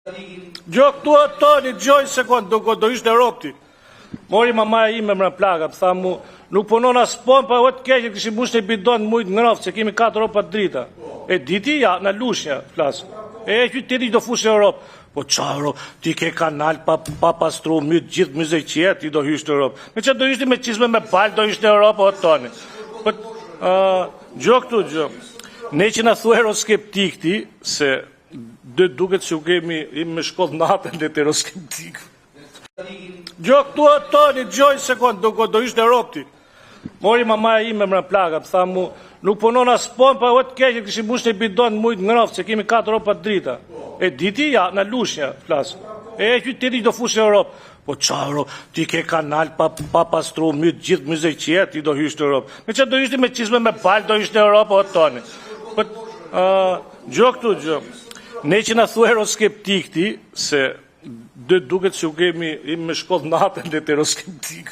Gjo këtu e toni, gjoj sekund, do ishte ropti. Mori mamaja ime më në plaga, më tha mu, nuk punon as pon, pa vëtë keqe, këshim bush një bidon mujtë në rafë, se kemi 4 ropa drita. E diti, ja, në lushnja, flasë. E që ti do fushë në Europë. Po qaro, ti ke kanal pa pastru, mytë gjithë mëzëqje, ti do hyshtë në Europë. Me që do ishte me qizme me balë, do ishte në Europë, o toni. Gjo këtu, gjo. Ne që në thu eroskeptik ti, se dhe duket që u kemi me shkodh natën dhe të eroskeptik. Gjo këtu e toni, gjoj sekund, do ishte ropti. Mori mamaja ime më në plaga, më tha mu, nuk punon as pon, pa vëtë keqe, këshim bush një bidon mujtë në rafë, se kemi 4 ropa drita. E diti, ja, në lushnja, flasë. E që ti do fushë në Europë. Po qaro, ti ke kanal pa pastru, mytë gjithë mëzëqje, ti do hyshtë në Europë. Me që do ishte me qizme me balë, do ishte në Europë, o toni. Gjo këtu, gjo. Ne që në thu eroskeptik ti, se dhe duket që u kemi me shkodh natën dhe të eroskeptik.